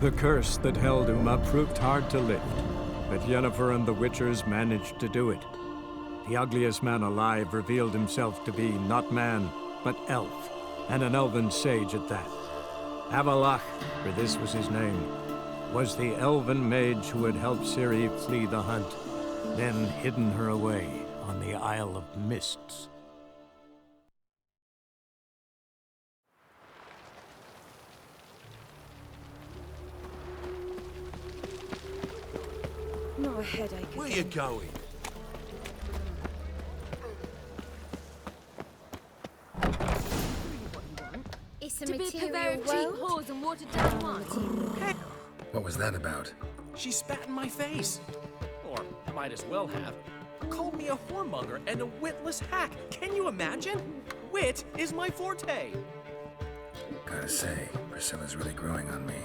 The curse that held Uma proved hard to lift, but Yennefer and the Witchers managed to do it. The ugliest man alive revealed himself to be not man, but elf, and an elven sage at that. Avalach, for this was his name, was the elven mage who had helped Ciri flee the hunt, then hidden her away on the Isle of Mists. Not a headache. Where you going? It's a To be material purveyor of cheap world. whores and watered down wine. What was that about? She spat in my face. Or might as well have. Called me a whoremonger and a witless hack. Can you imagine? Wit is my forte. Gotta say, Priscilla's really growing on me.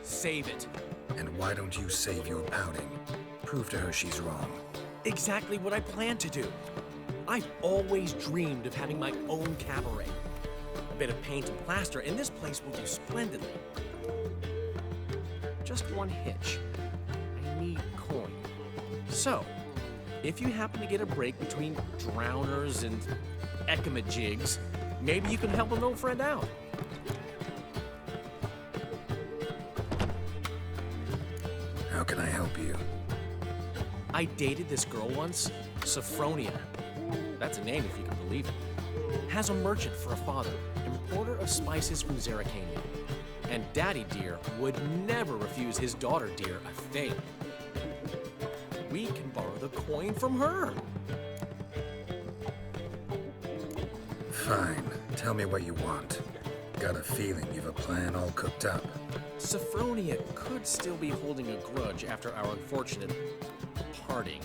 Save it. And why don't you save your pouting? Prove to her she's wrong. Exactly what I plan to do. I've always dreamed of having my own cabaret. A bit of paint and plaster, and this place will do splendidly. Just one hitch. I need coin. So, if you happen to get a break between drowners and ekamajigs, maybe you can help an old friend out. How can I help you? I dated this girl once, Sophronia. That's a name if you can believe it. Has a merchant for a father, importer of spices from Zerrikania. And Daddy Dear would never refuse his daughter Dear a thing. We can borrow the coin from her. Fine. Tell me what you want. Got a feeling you've a plan all cooked up. Sophronia could still be holding a grudge after our unfortunate parting.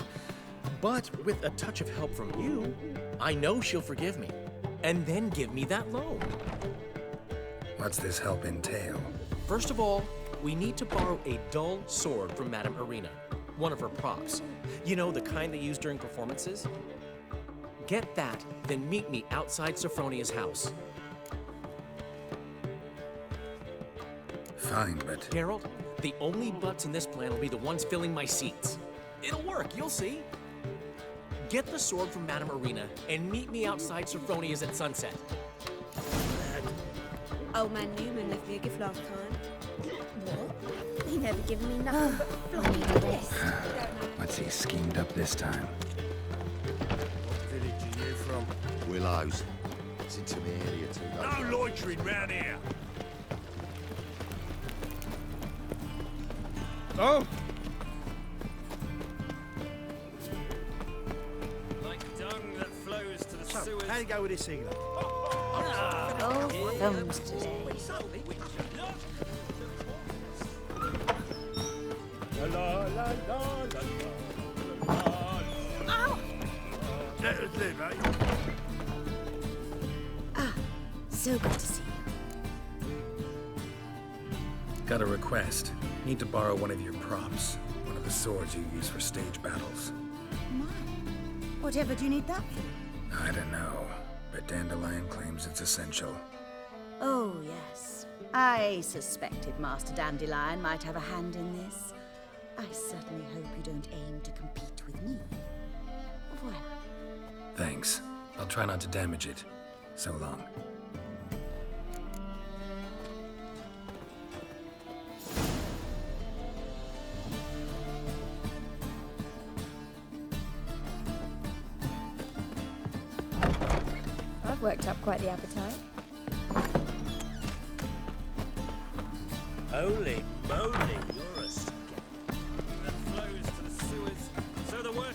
But with a touch of help from you, I know she'll forgive me. And then give me that loan. What's this help entail? First of all, we need to borrow a dull sword from Madame Arena, one of her props. You know, the kind they use during performances? Get that, then meet me outside Sophronia's house. Fine, but Geralt, the only butts in this plan will be the ones filling my seats. It'll work, you'll see. Get the sword from Madame Arena and meet me outside Sophronia's at sunset. Old man Newman left me a gift last time. What? He never given me nothing but I need a rest. what's he schemed up this time? Village are you from? Willows. It's into the area too. No loitering round here. Oh! Like dung that flows to the sewers. How you go with this England? Oh, films today. La la la la la la. Let us live, eh? so good to see you. Got a request. Need to borrow one of your props. One of the swords you use for stage battles. My, whatever do you need that for? I don't know, but Dandelion claims it's essential. Oh, yes. I suspected Master Dandelion might have a hand in this. I certainly hope you don't aim to compete with me. Voilà. Thanks. I'll try not to damage it. So long. I've worked up quite the appetite. Holy moly, you're a scab. That flows to the sewers. So the work.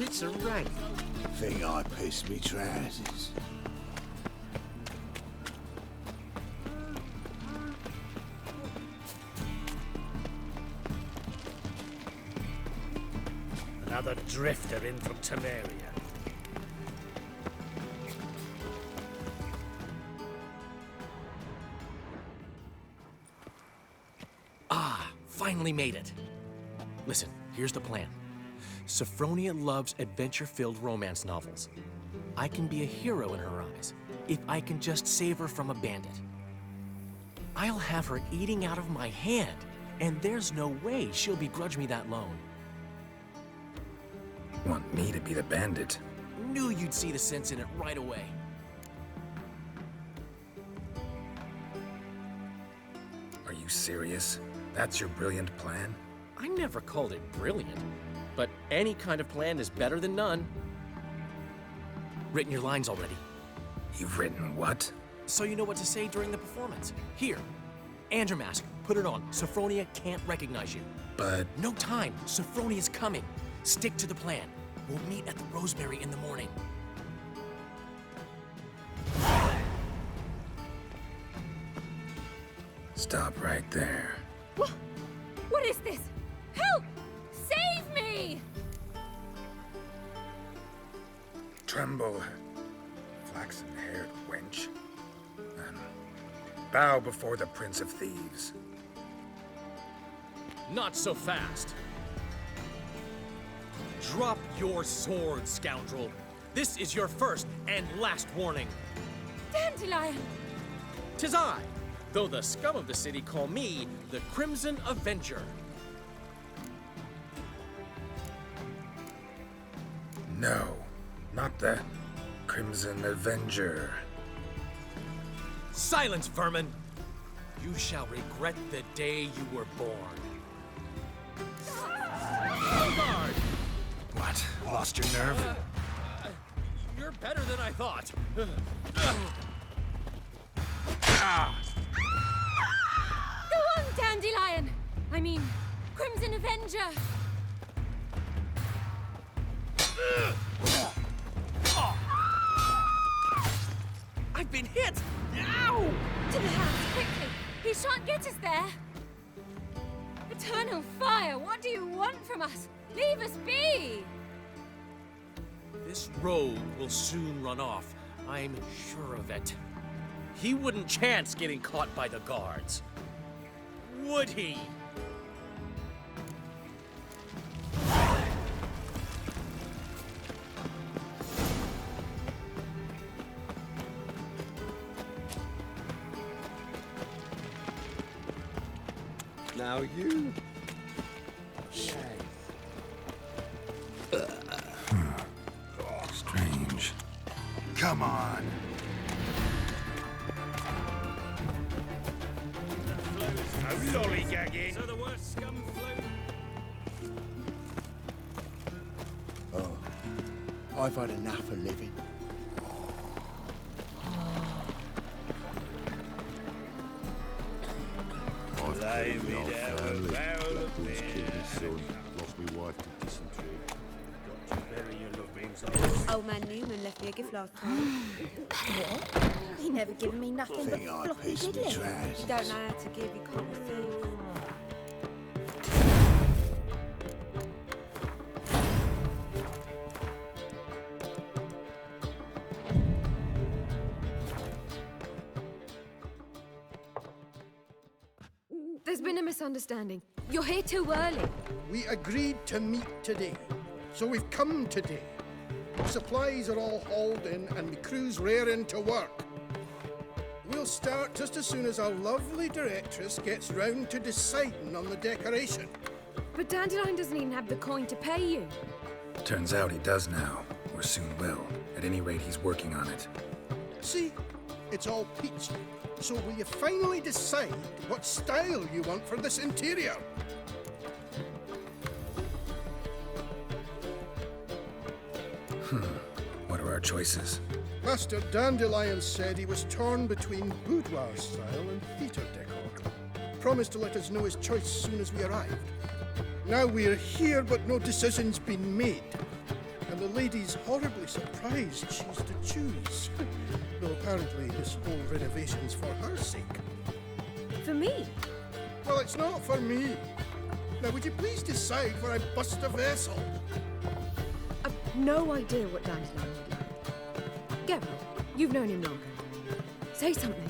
It's a rank. Think I pissed me trousers. Another drifter in from Temeria. Finally made it. Listen, here's the plan. Sophronia loves adventure-filled romance novels. I can be a hero in her eyes if I can just save her from a bandit. I'll have her eating out of my hand, and there's no way she'll begrudge me that loan. Want me to be the bandit? Knew you'd see the sense in it right away. Are you serious? That's your brilliant plan? I never called it brilliant, but any kind of plan is better than none. Written your lines already, You've written what? so you know what to say during the performance. Here, and your mask. Put it on. Sophronia can't recognize you. But No time. Sophronia's coming. Stick to the plan. We'll meet at the Roseberry in the morning. stop right there. What is this? Help! Save me! Tremble, flaxen-haired wench, and bow before the Prince of Thieves. Not so fast. Drop your sword, scoundrel. This is your first and last warning. Dandelion! 'Tis I, though the scum of the city call me the Crimson Avenger. No, not the Crimson Avenger. Silence, vermin! You shall regret the day you were born. Guard! What? Lost your nerve? You're better than I thought. Go on, Dandelion! I mean, Crimson Avenger! I've been hit! Ow! To the house, quickly! He shan't get us there! Eternal fire, what do you want from us? Leave us be! This rogue will soon run off. I'm sure of it. He wouldn't chance getting caught by the guards. Would he? Now you. Strange. Come on. No lollygagging. So the worst scum flow. I've had enough of living. Lay me down a barrel of beer. Lost me wife to dysentery. Got to bury your lovings. Old man Newman left me a gift last time. What? He never given me nothing but Think I floppy pissed me diddly. trousers. You don't know how to give, you can't receive. There's been a misunderstanding. You're here too early. We agreed to meet today, so we've come today. Supplies are all hauled in and the crew's raring to work. We'll start just as soon as our lovely directress gets round to deciding on the decoration. But Dandelion doesn't even have the coin to pay you. Turns out he does now, or soon will. At any rate, he's working on it. See, it's all peachy. So will you finally decide what style you want for this interior? What are our choices? Master Dandelion said he was torn between boudoir style and theatre decor. Promised to let us know his choice soon as we arrived. Now we're here, but no decision's been made. And the lady's horribly surprised she's to choose. Though apparently this whole renovation's for her sake. For me? Well, it's not for me. Now, would you please decide where I bust a vessel? I've no idea what Dandelion would like. Geralt, you've known him longer. Say something.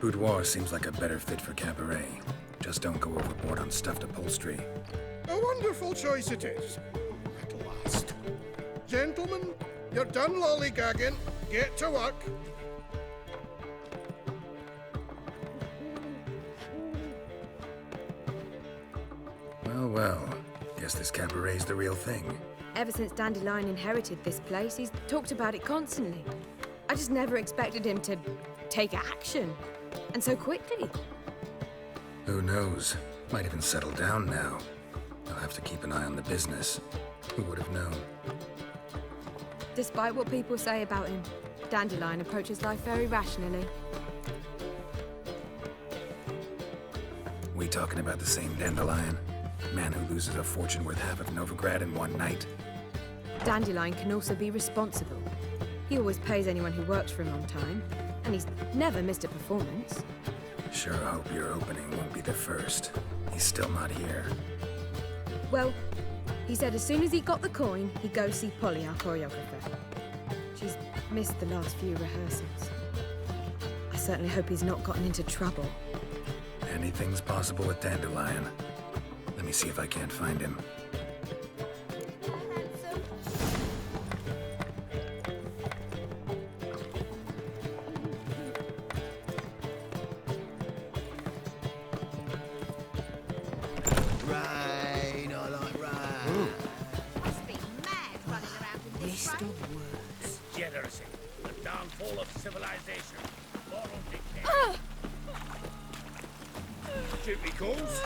Boudoir seems like a better fit for cabaret. Just don't go overboard on stuffed upholstery. A wonderful choice it is. At last. Gentlemen, you're done lollygagging. Get to work. Well, well. Guess this cabaret's the real thing. Ever since Dandelion inherited this place, he's talked about it constantly. I just never expected him to take action. And so quickly. Who knows? Might even settle down now. I'll have to keep an eye on the business. Who would have known? Despite what people say about him, Dandelion approaches life very rationally. We talking about the same Dandelion? Man who loses a fortune worth half of Novigrad in one night? Dandelion can also be responsible. He always pays anyone who works for him on time, and he's never missed a performance. Sure hope your opening won't be the first. He's still not here. Well, he said as soon as he got the coin, he'd go see Polly, our choreographer. She's missed the last few rehearsals. I certainly hope he's not gotten into trouble. Anything's possible with Dandelion. Let me see if I can't find him. Rain, I like rain. Must be mad running around in this rain. Degeneracy, the downfall of civilization, moral decay. Should be calls.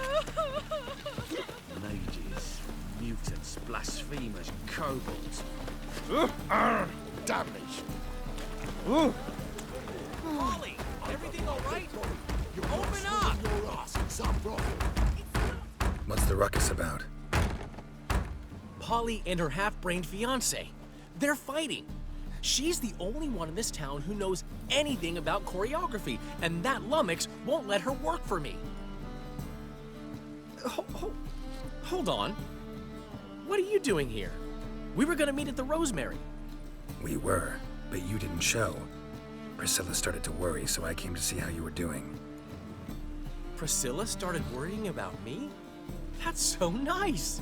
Mages, mutants, blasphemers, kobolds. Damnation. Polly, everything all right? Open up! Your ass in some profit. What's the ruckus about? Polly and her half-brained fiancé. They're fighting. She's the only one in this town who knows anything about choreography, and that lummox won't let her work for me. Hold on. What are you doing here? We were gonna meet at the Rosemary. We were, but you didn't show. Priscilla started to worry, so I came to see how you were doing. Priscilla started worrying about me? That's so nice.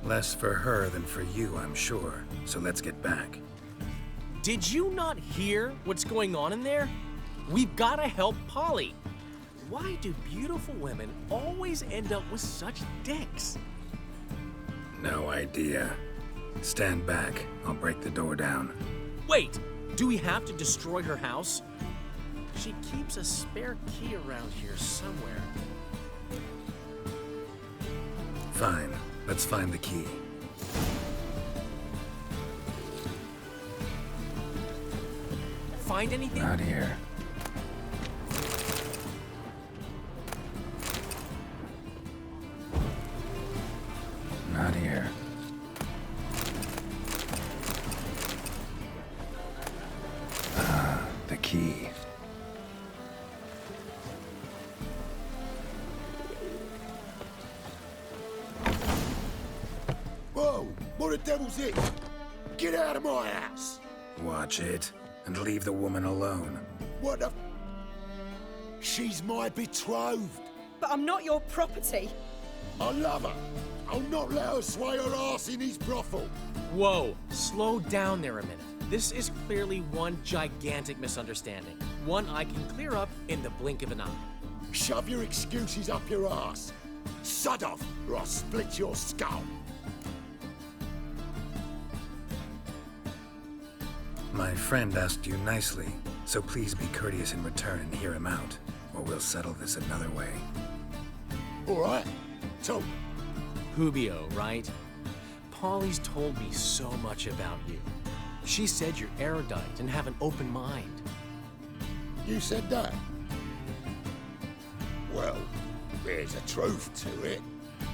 Less for her than for you, I'm sure. So let's get back. Did you not hear what's going on in there? We've gotta help Polly. Why do beautiful women always end up with such dicks? No idea. Stand back. I'll break the door down. Wait, do we have to destroy her house? She keeps a spare key around here somewhere. Fine. Let's find the key. Find anything? Not here. Not here. Ah, the key. Whoa! What the devil's it? Get out of my house! Watch it, and leave the woman alone. What the... She's my betrothed. But I'm not your property. I love her. I'll not let her sway her ass in his brothel. Whoa, slow down there a minute. This is clearly one gigantic misunderstanding. One I can clear up in the blink of an eye. Shove your excuses up your ass. Sod off, or I'll split your skull. My friend asked you nicely, so please be courteous in return and hear him out, or we'll settle this another way. All right. So, Hubio, right? Polly's told me so much about you. She said you're erudite and have an open mind. you said that? Well, there's a truth to it.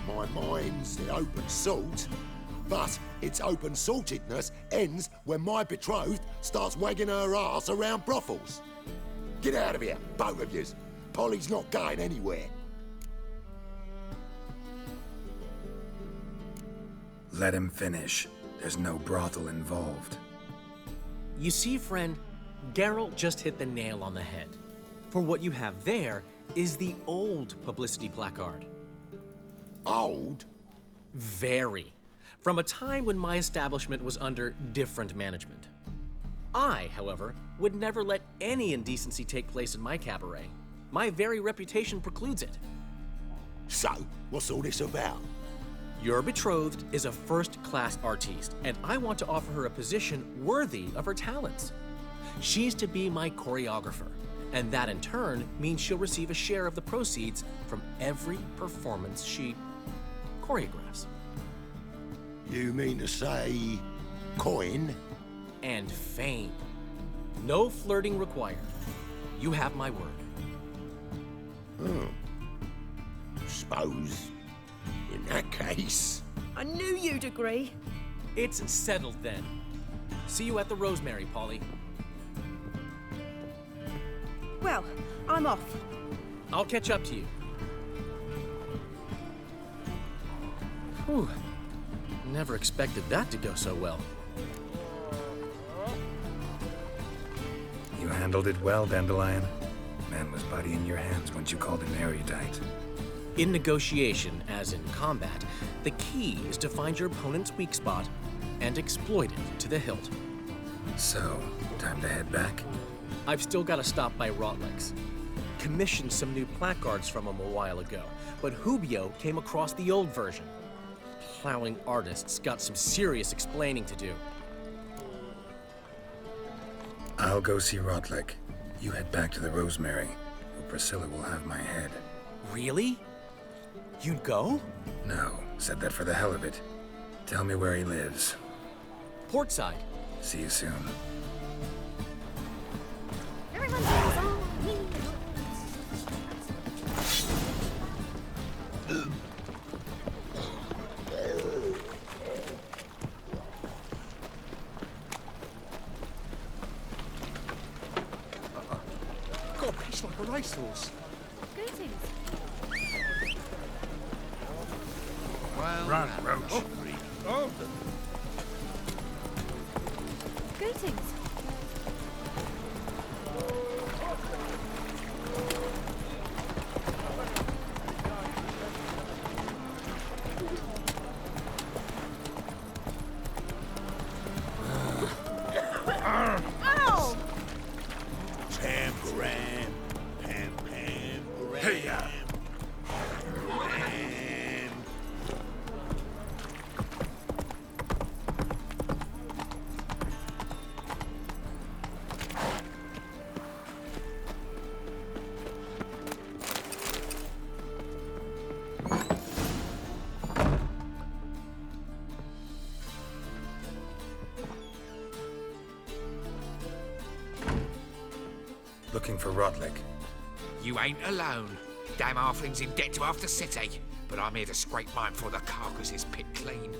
My mind's the open salt, but its open saltedness ends when my betrothed starts wagging her ass around brothels. Get out of here, both of yous. Polly's not going anywhere. Let him finish. There's no brothel involved. You see, friend, Geralt just hit the nail on the head. For what you have there is the old publicity placard. Old? Very. From a time when my establishment was under different management. I, however, would never let any indecency take place in my cabaret. My very reputation precludes it. So, what's all this about? Your betrothed is a first-class artiste, and I want to offer her a position worthy of her talents. She's to be my choreographer, and that in turn means she'll receive a share of the proceeds from every performance she choreographs. You mean to say... coin? And fame. No flirting required. You have my word. Suppose... in that case... I knew you'd agree. It's settled then. See you at the Rosemary, Polly. Well, I'm off. I'll catch up to you. Whew. Never expected that to go so well. You handled it well, Dandelion. Man was body in your hands once you called him erudite. In negotiation, as in combat, the key is to find your opponent's weak spot and exploit it to the hilt. So, time to head back? I've still got to stop by Rotlex. Commissioned some new placards from him a while ago, but Hubio came across the old version. Plowing artists got some serious explaining to do. I'll go see Rotlick. You head back to the Rosemary, where Priscilla will have my head. Really? You'd go? No, said that for the hell of it. Tell me where he lives. Portside. See you soon. Everyone goes on me. Got a piece like a racehorse. Greetings. Well, Run, Roach. Oh. Greetings. Ow! Pam, pam, pam, Hey, ya. Looking for Rotlick. You ain't alone. Damn halfling's in debt to half the city. But I'm here to scrape mine before the carcass is picked clean.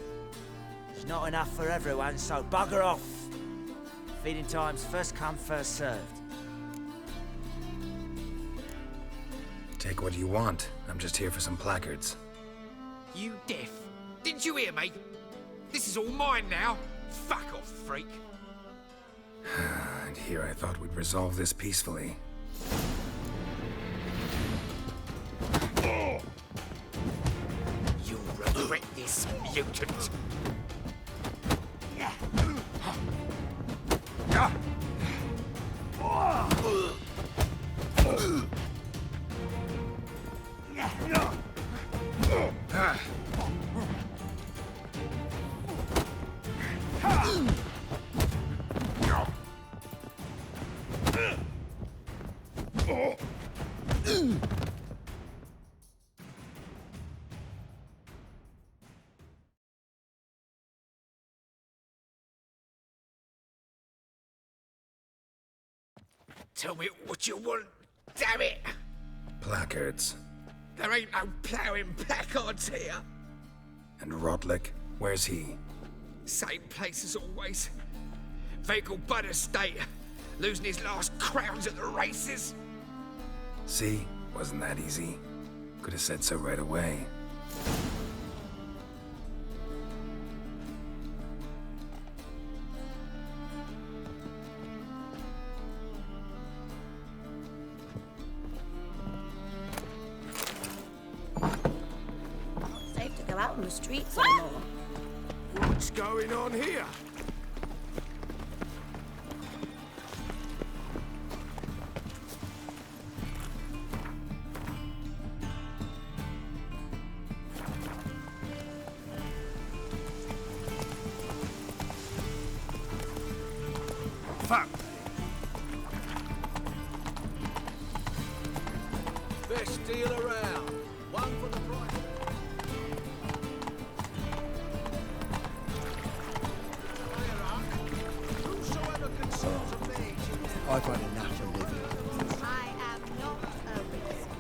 It's not enough for everyone, so bugger off. Feeding time's first come, first served. Take what you want. I'm just here for some placards. You deaf? Didn't you hear me? This is all mine now. Fuck off, freak. And here I thought we'd resolve this peacefully. You'll regret this, mutant. Tell me what you want, damn it! Placards. There ain't no ploughing placards here. And Rotlick, where's he? Same place as always. Vehicle Bud Estate. Losing his last crowns at the races. See? Wasn't that easy? Could have said so right away. go out on the streets anymore. What's going on here? Fuck. Best deal around. One for the price. Whosoever consumes a mage in their I've had enough of living. I am not a racist.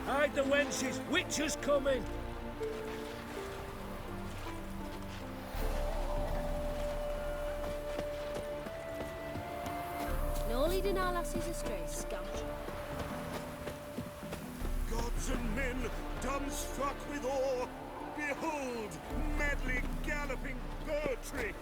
Hide the wenches! Witcher's coming! No leading our lassies astray, scum. Gods and men, dumbstruck with awe, behold, madly galloping poetry!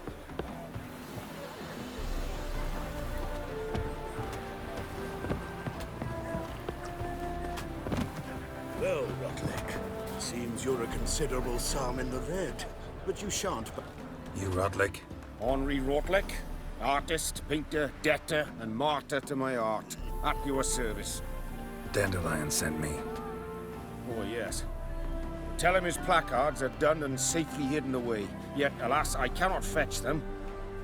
Well, Rotlick, seems you're a considerable sum in the red, but you shan't. You Rotlick? Henri Rotlick, artist, painter, debtor, and martyr to my art. At your service. Dandelion sent me. Oh, yes. Tell him his placards are done and safely hidden away. Yet, alas, I cannot fetch them,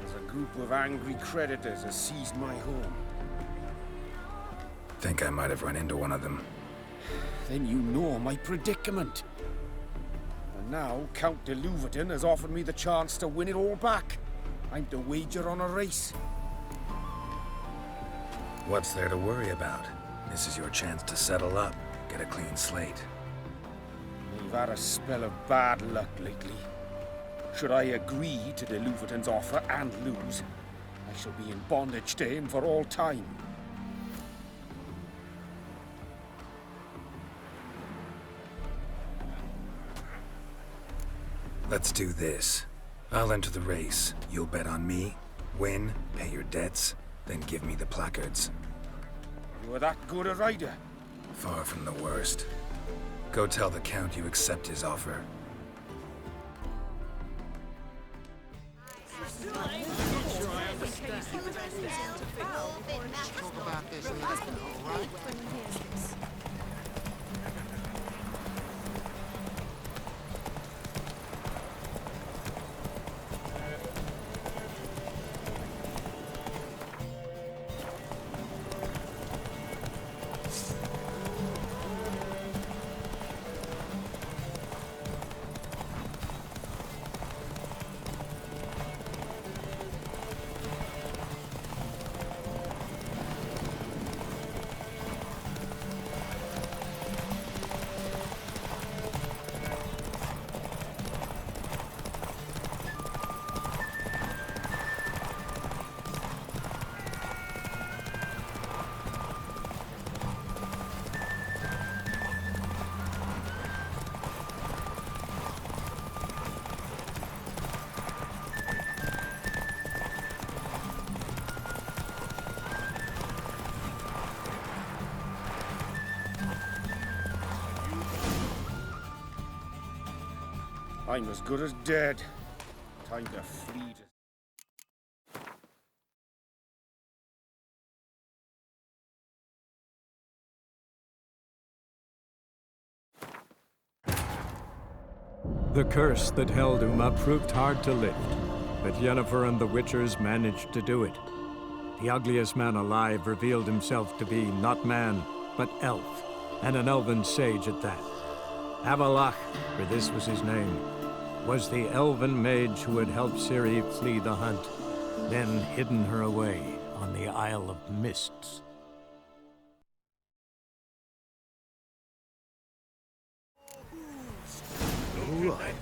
as a group of angry creditors has seized my home. Think I might have run into one of them. Then you know my predicament. And now, Count de Louverton has offered me the chance to win it all back. I'm to wager on a race. What's there to worry about? This is your chance to settle up, get a clean slate. We've had a spell of bad luck lately. Should I agree to de Louverton's offer and lose, I shall be in bondage to him for all time. Let's do this. I'll enter the race. You'll bet on me, win, pay your debts, then give me the placards. You are that good a rider? Far from the worst. Go tell the Count you accept his offer. Talk about this later, all right? I'm as good as dead. Time to flee The curse that held Uma proved hard to lift, but Yennefer and the Witchers managed to do it. The ugliest man alive revealed himself to be not man, but elf, and an elven sage at that. Avalach, for this was his name, was the elven mage who had helped Ciri flee the hunt, then hidden her away on the Isle of Mists. right.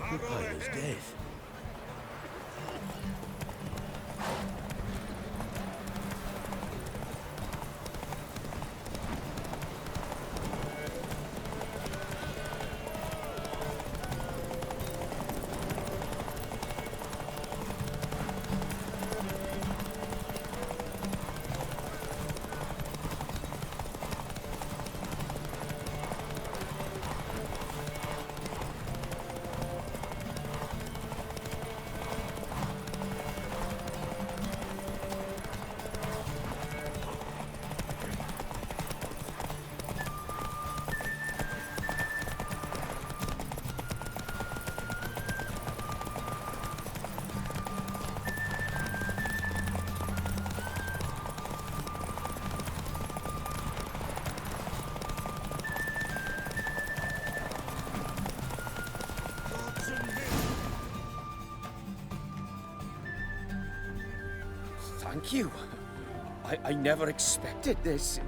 You're pale as death. Thank you. I never expected this.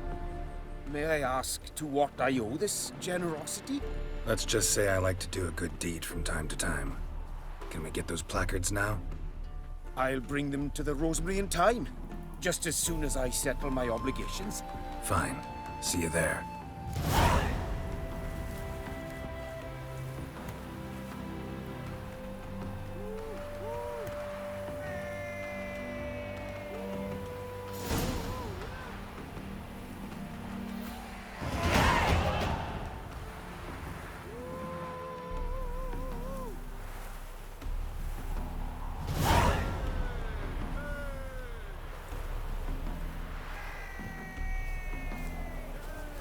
May I ask to what I owe this generosity? Let's just say I like to do a good deed from time to time. Can we get those placards now? I'll bring them to the Rosemary in time, just as soon as I settle my obligations. Fine. See you there.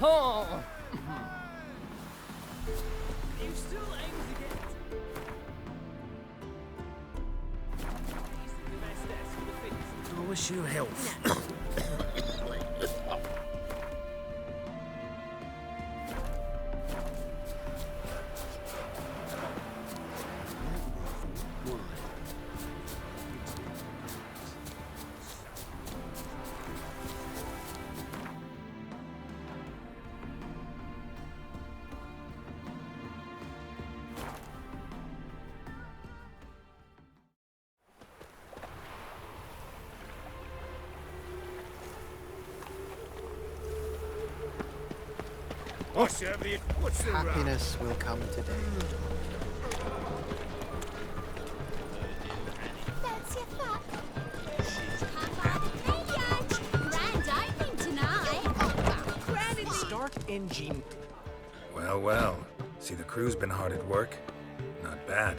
Oh! You still aim to get the best stats for the fitness. I wish you health. What's the Happiness will come today. That's your fuck. Come by the graveyard. Grand opening tonight. Grand Start engine. Well, well. See, the crew's been hard at work. Not bad.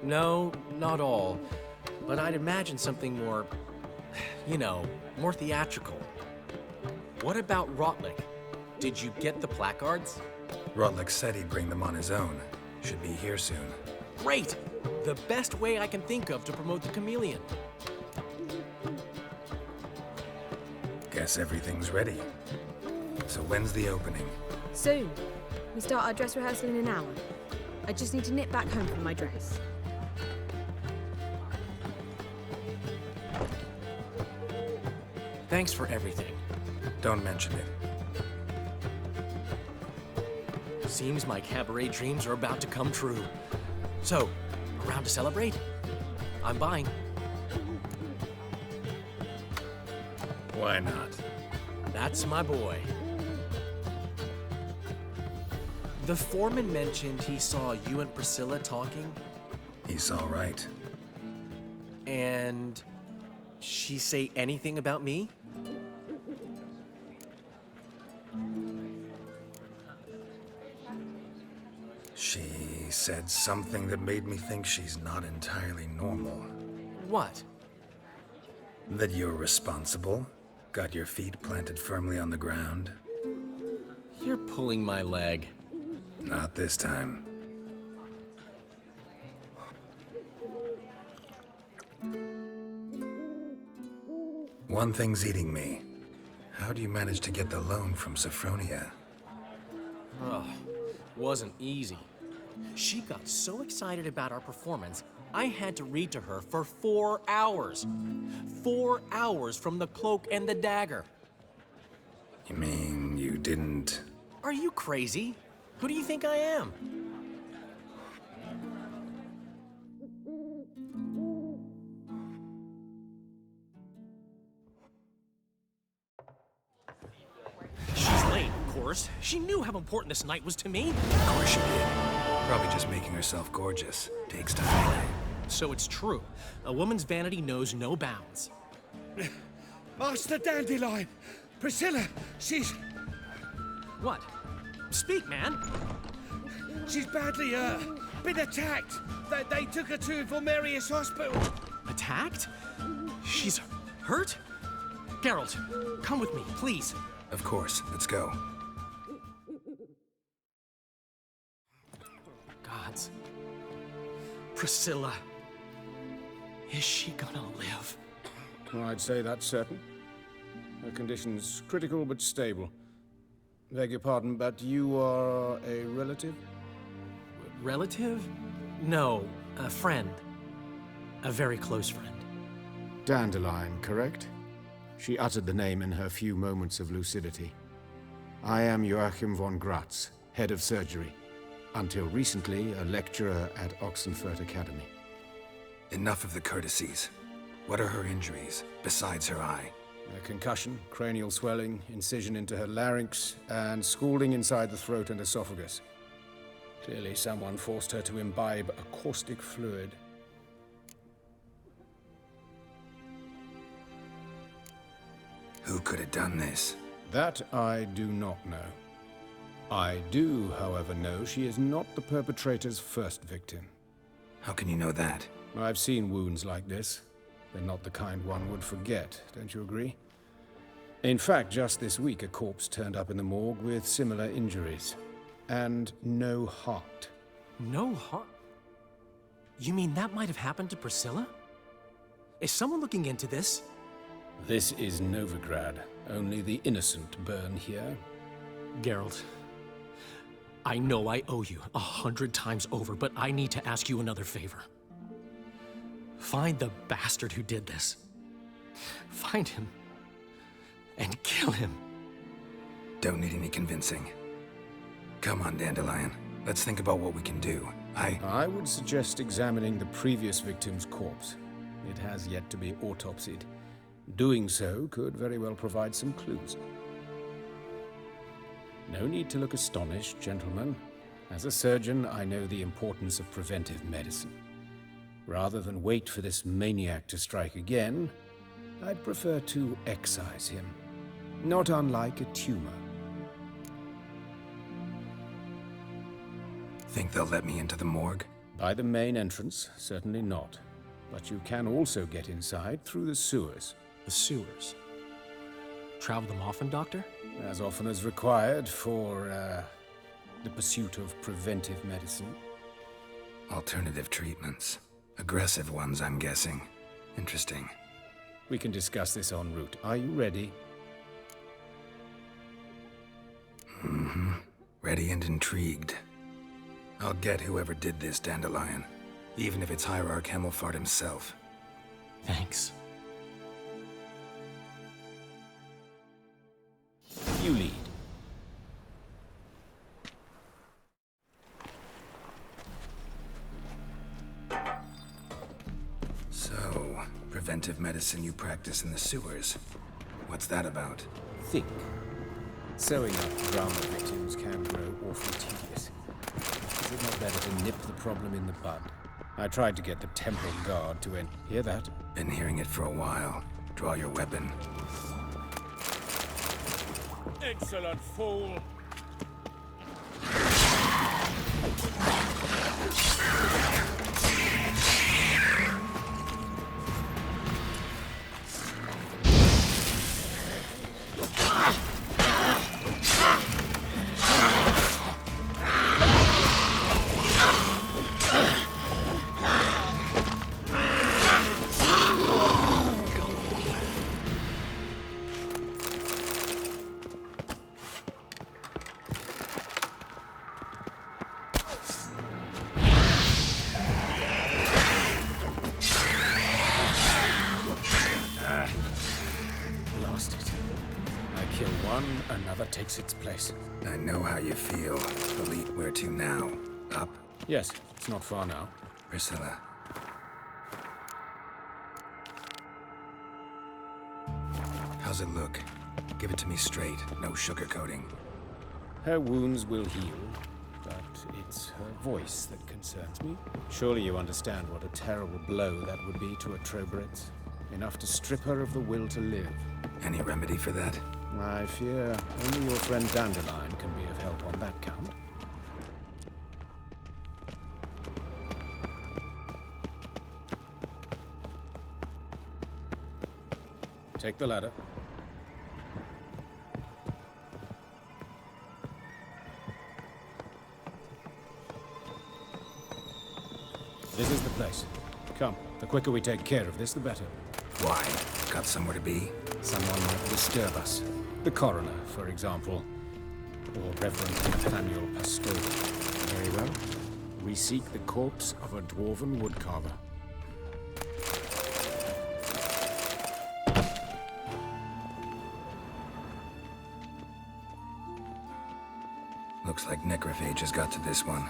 No, not all. But I'd imagine something more, more theatrical. What about Rotlick? Did you get the placards? Rotlick said he'd bring them on his own. Should be here soon. Great! The best way I can think of to promote the Chameleon. Guess everything's ready. So when's the opening? Soon. We start our dress rehearsal in an hour. I just need to nip back home for my dress. Thanks for everything. Don't mention it. Seems my cabaret dreams are about to come true. So, around to celebrate? I'm buying. Why not? That's my boy. The foreman mentioned he saw you and Priscilla talking. He's all right. And she say anything about me? She said something that made me think she's not entirely normal. What? That you're responsible, got your feet planted firmly on the ground. You're pulling my leg. Not this time. One thing's eating me. How do you manage to get the loan from Sophronia? Oh, wasn't easy. She got so excited about our performance, I had to read to her for 4 hours. 4 hours from The Cloak and the Dagger. You mean you didn't... Are you crazy? Who do you think I am? She's late, of course. She knew how important this night was to me. Of course she did. Probably just making herself gorgeous. Takes time. So it's true. A woman's vanity knows no bounds. Master Dandelion! Priscilla, she's... What? Speak, man. She's badly, been attacked. They took her to Vulmerius Hospital. Attacked? She's hurt? Geralt, come with me, please. Of course. Let's go. Gods. Priscilla. Is she gonna live? Well, I'd say that's certain. Her condition's critical but stable. Beg your pardon, but you are a relative? Relative? No, a friend. A very close friend. Dandelion, correct? She uttered the name in her few moments of lucidity. I am Joachim von Gratz, head of surgery. Until recently, a lecturer at Oxenfurt Academy. Enough of the courtesies. What are her injuries, besides her eye? A concussion, cranial swelling, incision into her larynx, and scalding inside the throat and esophagus. Clearly someone forced her to imbibe a caustic fluid. Who could have done this? That I do not know. I do, however, know she is not the perpetrator's first victim. How can you know that? I've seen wounds like this. They're not the kind one would forget, don't you agree? In fact, just this week, a corpse turned up in the morgue with similar injuries. And no heart. No heart? You mean that might have happened to Priscilla? Is someone looking into this? This is Novigrad. Only the innocent burn here. Geralt, I know I owe you 100 times over, but I need to ask you another favor. Find the bastard who did this. Find him. And kill him. Don't need any convincing. Come on, Dandelion. Let's think about what we can do. I would suggest examining the previous victim's corpse. It has yet to be autopsied. Doing so could very well provide some clues. No need to look astonished, gentlemen. As a surgeon, I know the importance of preventive medicine. Rather than wait for this maniac to strike again, I'd prefer to excise him. Not unlike a tumor. Think they'll let me into the morgue? By the main entrance, certainly not. But you can also get inside through the sewers. The sewers? Travel them often, Doctor? As often as required for, the pursuit of preventive medicine. Alternative treatments. Aggressive ones, I'm guessing. Interesting. We can discuss this en route. Are you ready? Mm-hmm. Ready and intrigued. I'll get whoever did this, Dandelion. Even if it's Hierarch Hemmelfart himself. Thanks. You lead. So, preventive medicine you practice in the sewers. What's that about? Think. Sewing up drama victims can grow awfully tedious. Is it not better to nip the problem in the bud? I tried to get the Temple Guard to end. Hear that? Been hearing it for a while. Draw your weapon. Insolent fool! another takes its place. I know how you feel. Elite, where to now? Up? Yes, it's not far now. Priscilla. How's it look? Give it to me straight, no sugarcoating. Her wounds will heal, but it's her voice that concerns me. Surely you understand what a terrible blow that would be to a Trobritz. Enough to strip her of the will to live. Any remedy for that? I fear only your friend Dandelion can be of help on that count. Take the ladder. This is the place. Come, the quicker we take care of this, the better. Why? Got somewhere to be? Someone might disturb us. The coroner, for example. Or Reverend Nathaniel Pastoral. Very well. We seek the corpse of a dwarven woodcarver. Looks like necrophage has got to this one.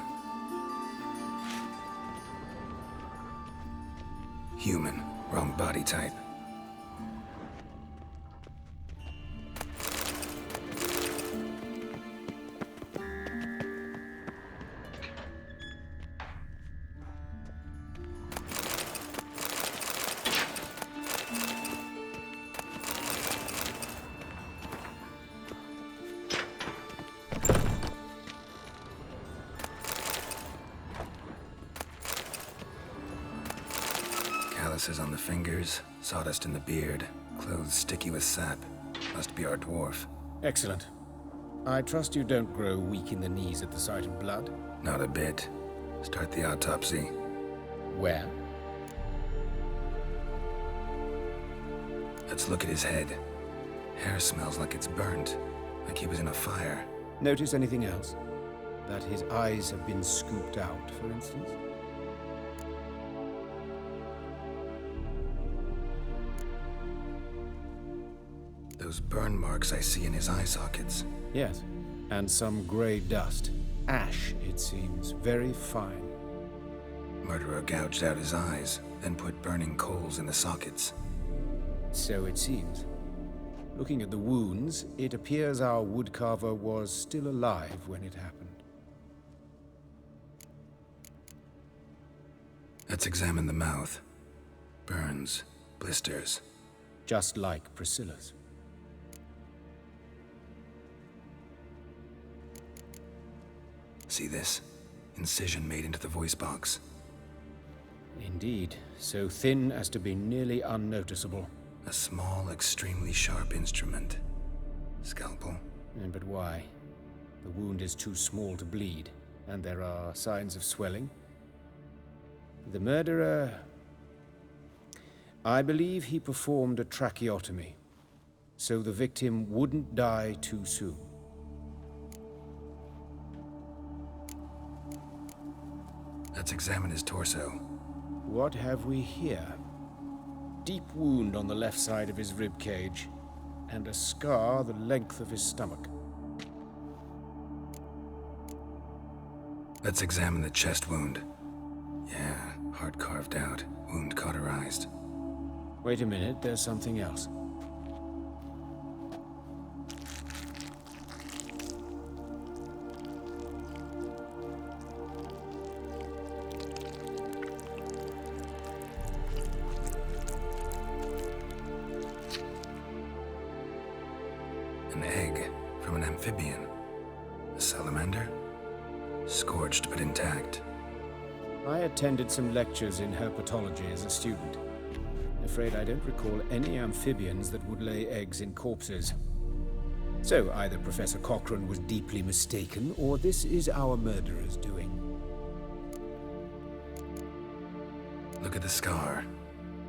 Human. Wrong body type. Calluses on the fingers, sawdust in the beard, clothes sticky with sap. Must be our dwarf. Excellent. I trust you don't grow weak in the knees at the sight of blood? Not a bit. Start the autopsy. Where? Let's look at his head. Hair smells like it's burnt, like he was in a fire. Notice anything else? That his eyes have been scooped out, for instance? Those burn marks I see in his eye sockets. Yes, and some grey dust. Ash, it seems. Very fine. Murderer gouged out his eyes, then put burning coals in the sockets. So it seems. Looking at the wounds, it appears our woodcarver was still alive when it happened. Let's examine the mouth. Burns, blisters. Just like Priscilla's. See this? Incision made into the voice box. Indeed, so thin as to be nearly unnoticeable. A small, extremely sharp instrument. Scalpel. But why? The wound is too small to bleed, and there are signs of swelling. The murderer... I believe he performed a tracheotomy, so the victim wouldn't die too soon. Let's examine his torso. What have we here? Deep wound on the left side of his rib cage, and a scar the length of his stomach. Let's examine the chest wound. Yeah, heart carved out, wound cauterized. Wait a minute, there's something else. An egg from an amphibian. A salamander? Scorched but intact. I attended some lectures in herpetology as a student. Afraid I don't recall any amphibians that would lay eggs in corpses. So either Professor Cochrane was deeply mistaken, or this is our murderer's doing. Look at the scar.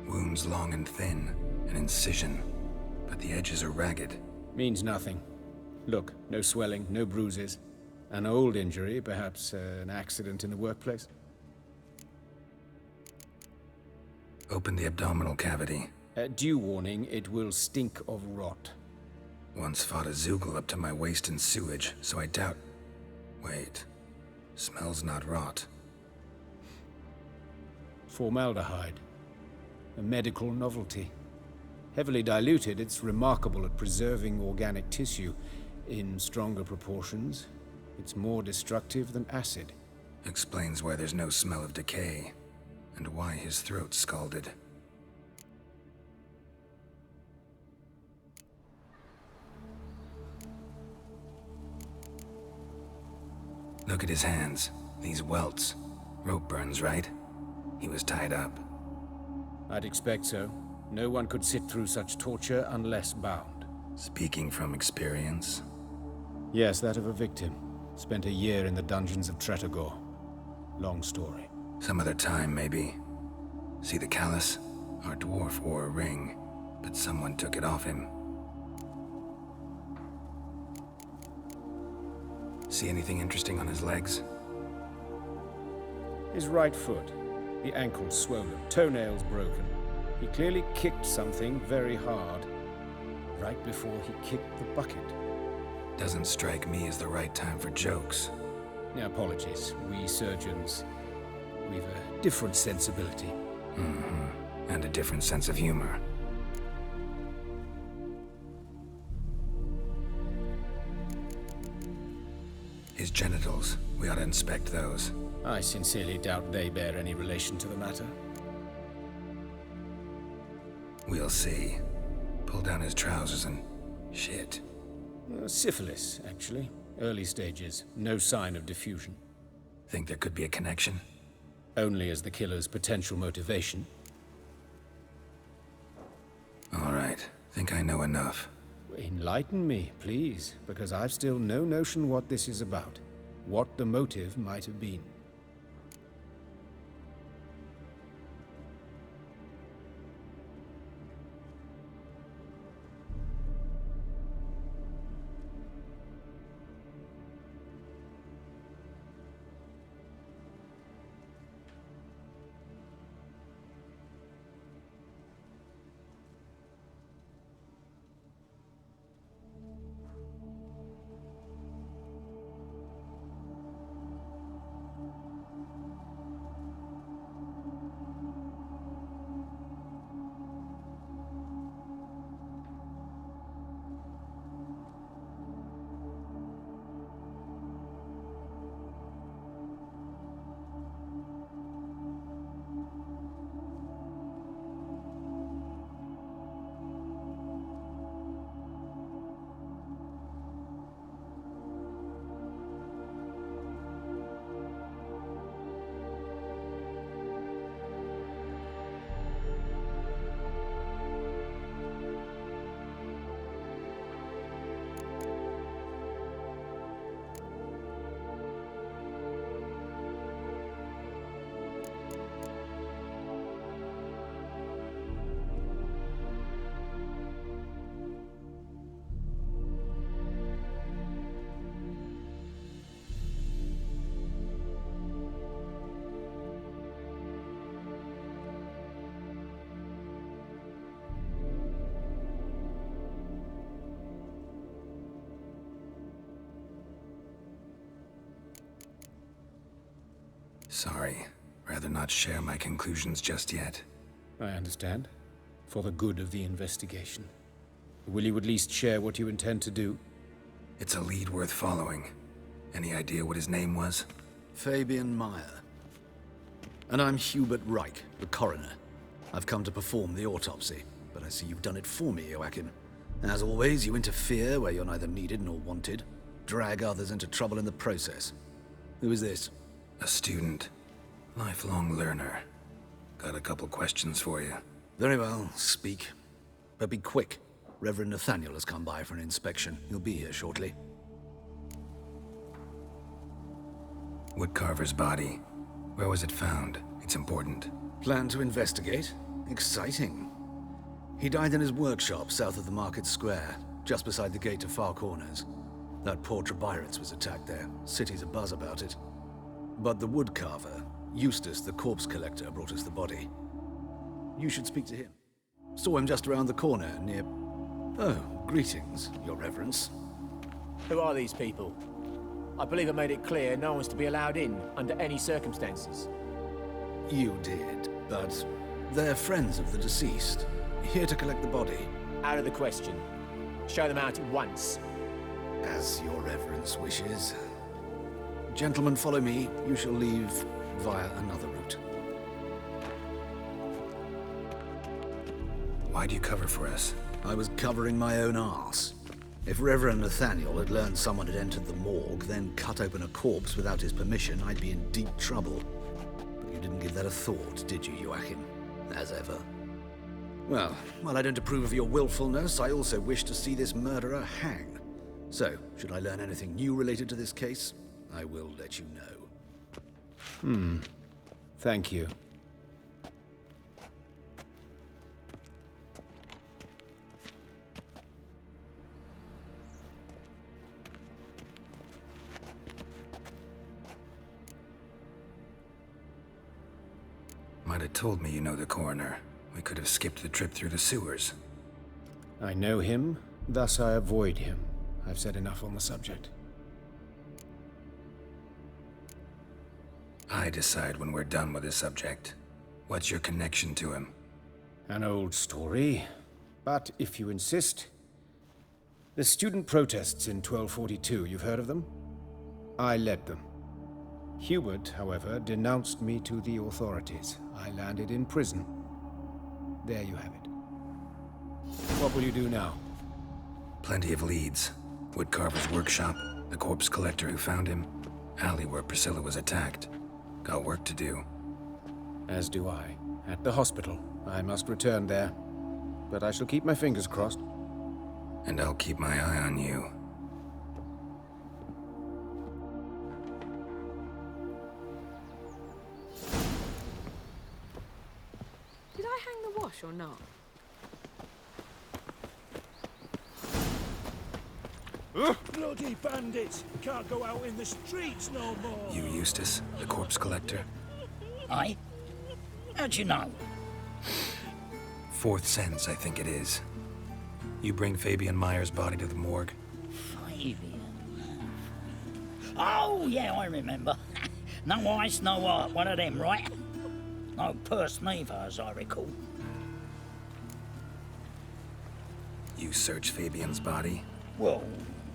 Wounds long and thin. An incision. But the edges are ragged. Means nothing. Look, no swelling, no bruises. An old injury, perhaps an accident in the workplace. Open the abdominal cavity. Due warning, it will stink of rot. Once fought a Zoogle up to my waist in sewage, so I doubt... Wait. Smells not rot. Formaldehyde. A medical novelty. Heavily diluted, it's remarkable at preserving organic tissue. In stronger proportions, it's more destructive than acid. Explains why there's no smell of decay, and why his throat's scalded. Look at his hands. These welts. Rope burns, right? He was tied up. I'd expect so. No one could sit through such torture unless bound. Speaking from experience? Yes, that of a victim. Spent a year in the dungeons of Tretogor. Long story. Some other time, maybe. See the callus? Our dwarf wore a ring, but someone took it off him. See anything interesting on his legs? His right foot. The ankle swollen, toenails broken. He clearly kicked something very hard, right before he kicked the bucket. Doesn't strike me as the right time for jokes. Apologies. We surgeons, we've a different sensibility. Mm-hmm. And a different sense of humor. His genitals, we ought to inspect those. I sincerely doubt they bear any relation to the matter. We'll see. Pull down his trousers and... shit. Syphilis, actually. Early stages. No sign of diffusion. Think there could be a connection? Only as the killer's potential motivation. All right. Think I know enough. Enlighten me, please, because I've still no notion what this is about. What the motive might have been. Sorry. Rather not share my conclusions just yet. I understand. For the good of the investigation. Will you at least share what you intend to do? It's a lead worth following. Any idea what his name was? Fabian Meyer. And I'm Hubert Reich, the coroner. I've come to perform the autopsy, but I see you've done it for me, Joachim. As always, you interfere where you're neither needed nor wanted. Drag others into trouble in the process. Who is this? A student. Lifelong learner. Got a couple questions for you. Very well, speak. But be quick. Reverend Nathaniel has come by for an inspection. He'll be here shortly. Woodcarver's body. Where was it found? It's important. Plan to investigate? Exciting. He died in his workshop south of the market square, just beside the gate to Far Corners. That poor Trebirates was attacked there. City's abuzz about it. But the woodcarver, Eustace the corpse collector, brought us the body. You should speak to him. Saw him just around the corner, near... Oh, greetings, Your Reverence. Who are these people? I believe I made it clear no one's to be allowed in under any circumstances. You did, but they're friends of the deceased, here to collect the body. Out of the question. Show them out at once. As Your Reverence wishes. Gentlemen, follow me. You shall leave via another route. Why'd you cover for us? I was covering my own arse. If Reverend Nathaniel had learned someone had entered the morgue, then cut open a corpse without his permission, I'd be in deep trouble. But you didn't give that a thought, did you, Joachim? As ever. Well, while I don't approve of your willfulness, I also wish to see this murderer hang. So, should I learn anything new related to this case, I will let you know. Thank you. Might have told me you know the coroner. We could have skipped the trip through the sewers. I know him, thus I avoid him. I've said enough on the subject. I decide when we're done with the subject. What's your connection to him? An old story, but if you insist. The student protests in 1242, you've heard of them? I led them. Hubert, however, denounced me to the authorities. I landed in prison. There you have it. What will you do now? Plenty of leads. Woodcarver's workshop, the corpse collector who found him, alley where Priscilla was attacked. Got work to do. As do I. At the hospital. I must return there. But I shall keep my fingers crossed. And I'll keep my eye on you. Did I hang the wash or not? Bloody bandits! Can't go out in the streets no more! You Eustace, the corpse collector? Aye? How'd you know? Fourth sense, I think it is. You bring Fabian Meyer's body to the morgue? Fabian? Oh, yeah, I remember. No eyes, no heart, one of them, right? No purse neither, as I recall. You search Fabian's body? Well,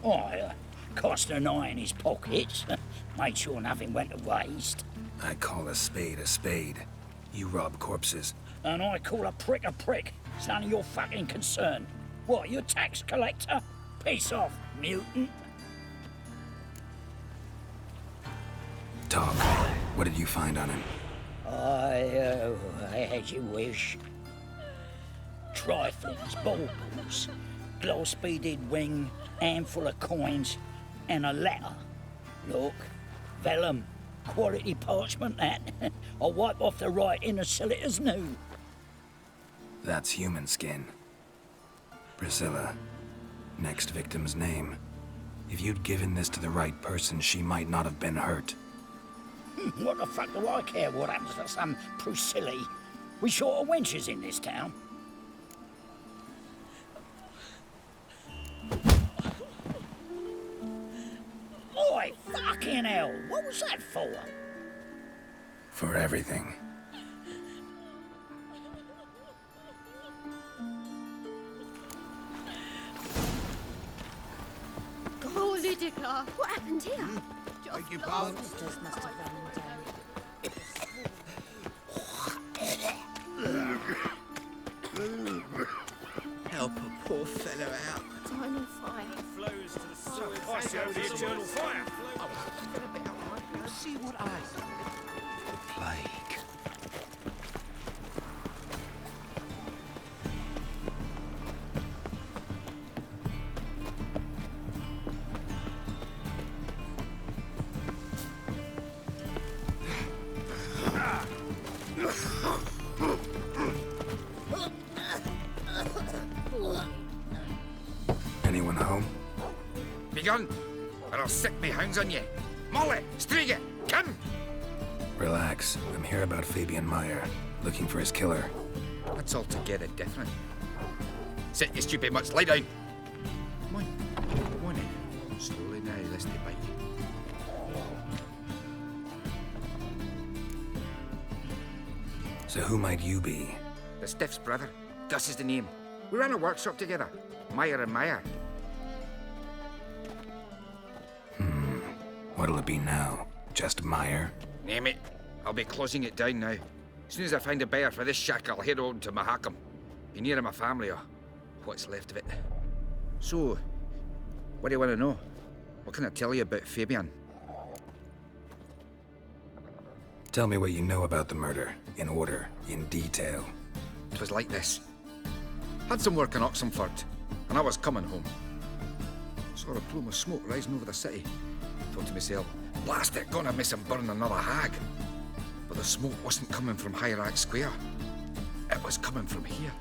I cast an eye in his pockets, made sure nothing went to waste. I call a spade a spade. You rob corpses. And I call a prick a prick. It's none of your fucking concern. What, you tax collector? Piss off, mutant. Talk. What did you find on him? As you wish. Triflings, baubles, gloss-beaded ring, handful of coins, and a letter. Look, vellum, quality parchment that. I'll wipe off the writing and sell it as new. That's human skin. Priscilla. Next victim's name. If you'd given this to the right person, she might not have been hurt. What the fuck do I care what happens to some Priscilla? We short of wenches in this town. Oi, fucking hell! What was that for? For everything. Oh, Lydica, what happened here? Beg your pardon? Monsters must have run him down. Help a poor fellow out. Time on fire. Flows to the sewers. I see the eternal fire. See what I see. The plague. Anyone home? Begun, or I'll set me hounds on you. Molly, Striga, come! Relax. I'm here about Fabian Meyer, looking for his killer. That's altogether different. Sit, you stupid mutts, lie down. Come on. Come on then. Slowly now, lest they bite you. So who might you be? The Stiff's brother. Gus is the name. We ran a workshop together. Meyer and Meyer. What'll it be now? Just Meyer? Name it. I'll be closing it down now. As soon as I find a buyer for this shack, I'll head on to Mahakam. Be near my family, or what's left of it. So, what do you want to know? What can I tell you about Fabian? Tell me what you know about the murder, in order, in detail. It was like this. Had some work in Oxenford, and I was coming home. Saw a plume of smoke rising over the city. Thought to myself, blast it, gonna miss him burn another hag. But the smoke wasn't coming from Hierarch Square. It was coming from here.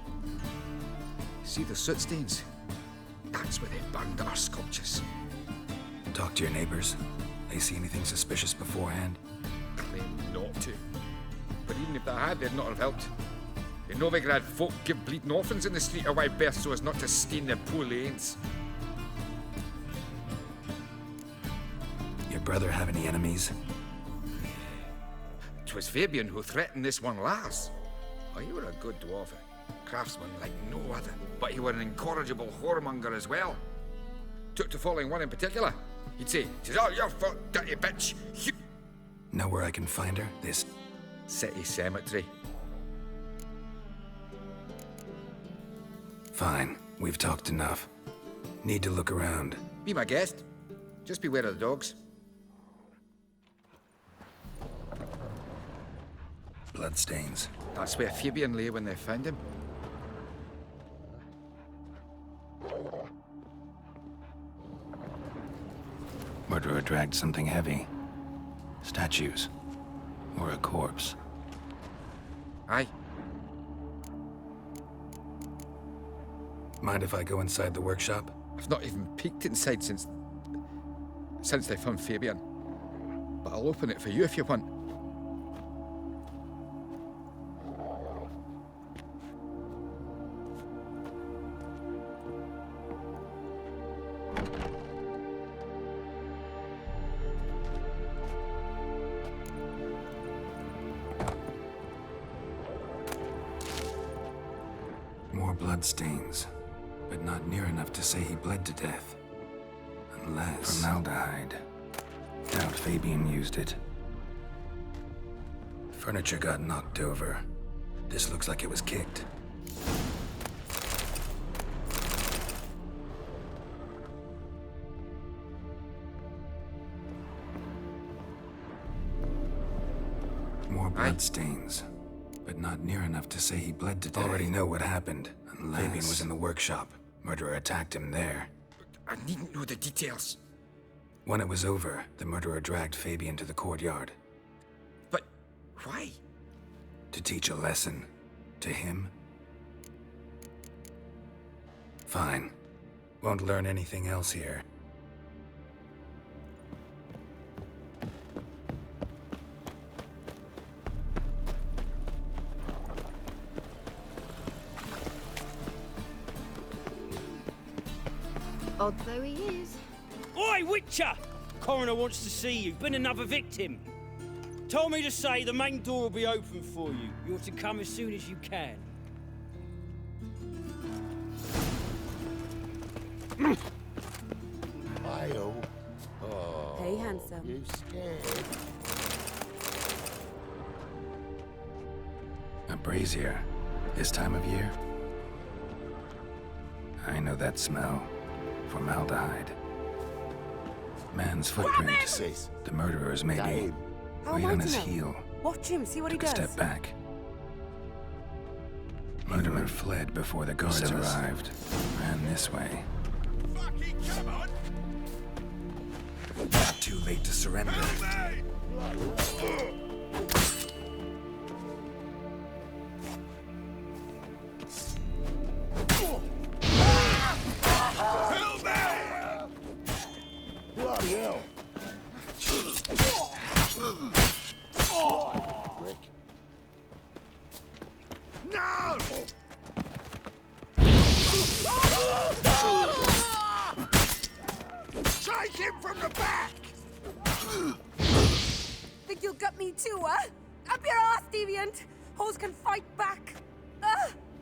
See the soot stains? That's where they burned our sculptures. Talk to your neighbors. They see anything suspicious beforehand? Claim not to. But even if they had, they'd not have helped. In Novigrad, folk give bleeding orphans in the street a wide berth so as not to stain their poor lanes. Your brother have any enemies? 'Twas Fabian who threatened this one Lars. Oh, you were a good dwarf, a craftsman like no other. But you were an incorrigible whoremonger as well. Took to following one in particular. He'd say, "'Tis all your fault, dirty bitch." Know where I can find her? This city cemetery. Fine. We've talked enough. Need to look around. Be my guest. Just beware of the dogs. Bloodstains. That's where Fabian lay when they found him. Murderer dragged something heavy. Statues. Or a corpse. Aye. Mind if I go inside the workshop? I've not even peeked inside since they found Fabian. But I'll open it for you if you want. More bloodstains, but not near enough to say he bled to death. Unless... formaldehyde. Doubt Fabian used it. Furniture got knocked over. This looks like it was kicked. More bloodstains, but not near enough to say he bled to death. Already know what happened, unless... Fabian was in the workshop. Murderer attacked him there. I needn't know the details. When it was over, the murderer dragged Fabian to the courtyard. But why? To teach a lesson. To him. Fine. Won't learn anything else here. Odd though he is. Oi, Witcher! Coroner wants to see you. Been another victim. Told me to say the main door will be open for you. You're to come as soon as you can. Hi-oh. Oh, Hey, handsome. You scared? A brazier. This time of year? I know that smell. Formaldehyde. Man's footprint. The murderer's maybe. How Wait am I on to his know? heel. Watch him, see what he Took a does. step back. Murderer fled before the guards arrived. Ran this way. Fucking come on! Too late to surrender. Bloody hell. No! me too, huh? Up your ass, deviant! Hoes can fight back!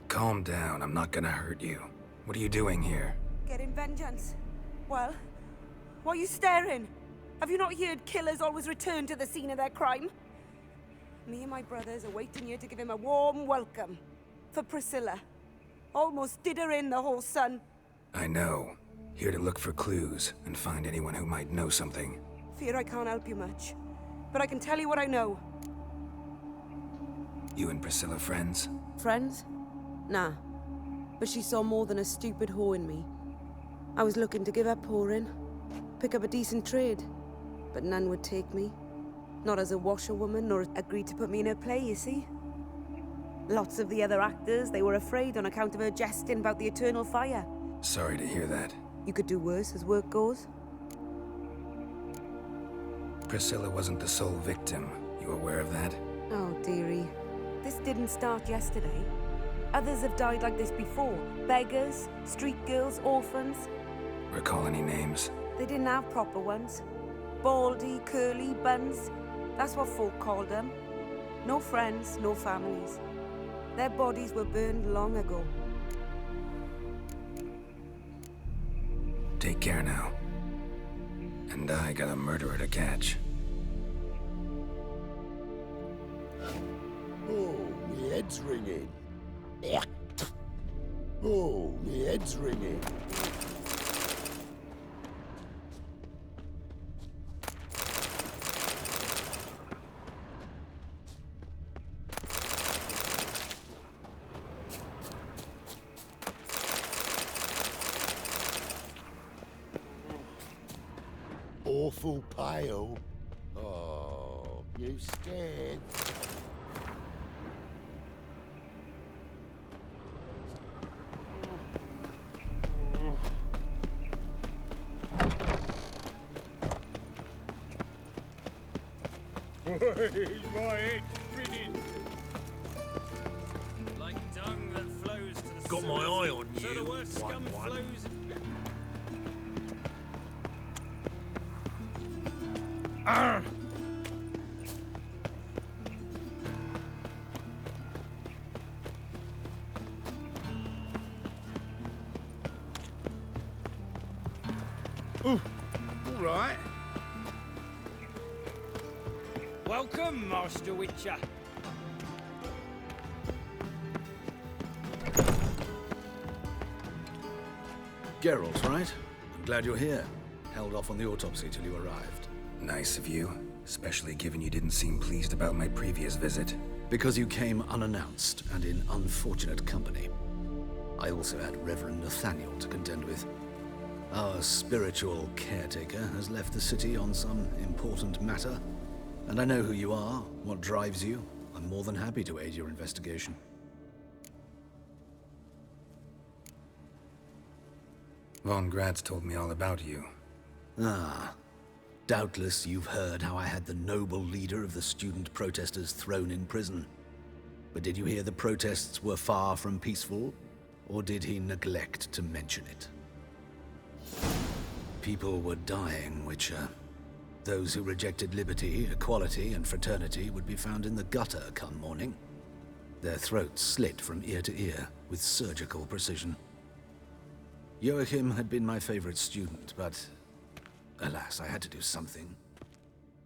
Calm down, I'm not gonna hurt you. What are you doing here? Getting vengeance. Well, why are you staring? Have you not heard killers always return to the scene of their crime? Me and my brothers are waiting here to give him a warm welcome. For Priscilla. Almost did her in, the whole son. I know. Here to look for clues and find anyone who might know something. Fear I can't help you much. But I can tell you what I know. You and Priscilla friends? Friends? Nah. But she saw more than a stupid whore in me. I was looking to give up whoring. Pick up a decent trade. But none would take me. Not as a washerwoman, nor agreed to put me in her play, you see? Lots of the other actors, they were afraid on account of her jesting about the eternal fire. Sorry to hear that. You could do worse as work goes. Priscilla wasn't the sole victim. You aware of that? Oh, dearie. This didn't start yesterday. Others have died like this before. Beggars, street girls, orphans. Recall any names? They didn't have proper ones. Baldy, curly, buns. That's what folk called them. No friends, no families. Their bodies were burned long ago. Take care now. And I got a murderer to catch. Oh, me head's ringing. Oh, me head's ringing. Awful pale. Oh, you scared? My head grinning. Like dung that flows to the Got my eye on so you, the worst scum 1-1. flows. Arr! Ooh, all right. Welcome, Master Witcher. Geralt, right? I'm glad you're here. Held off on the autopsy till you arrived. Nice of you, especially given you didn't seem pleased about my previous visit. Because you came unannounced and in unfortunate company. I also had Reverend Nathaniel to contend with. Our spiritual caretaker has left the city on some important matter, and I know who you are, what drives you. I'm more than happy to aid your investigation. Von Gratz told me all about you. Ah. Doubtless you've heard how I had the noble leader of the student protesters thrown in prison. But did you hear the protests were far from peaceful? Or did he neglect to mention it? People were dying, Witcher. Those who rejected liberty, equality, and fraternity would be found in the gutter come morning. Their throats slit from ear to ear with surgical precision. Joachim had been my favorite student, but alas, I had to do something.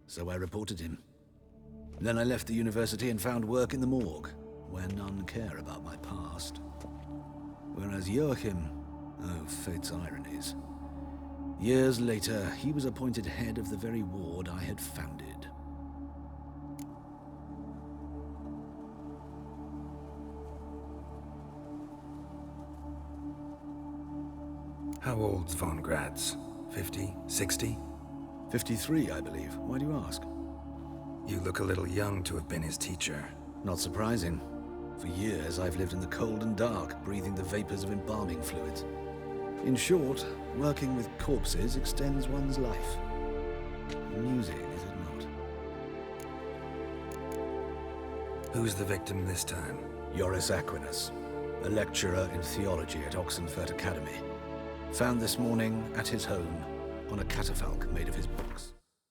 So I reported him. Then I left the university and found work in the morgue, where none care about my past. Whereas Joachim, oh, fate's ironies. Years later, he was appointed head of the very ward I had founded. How old's Von Gratz? 50? 60? 53, I believe. Why do you ask? You look a little young to have been his teacher. Not surprising. For years, I've lived in the cold and dark, breathing the vapors of embalming fluids. In short, working with corpses extends one's life. Amusing, is it not? Who's the victim this time? Joris Aquinas, a lecturer in theology at Oxenfurt Academy. Found this morning at his home on a catafalque made of his books.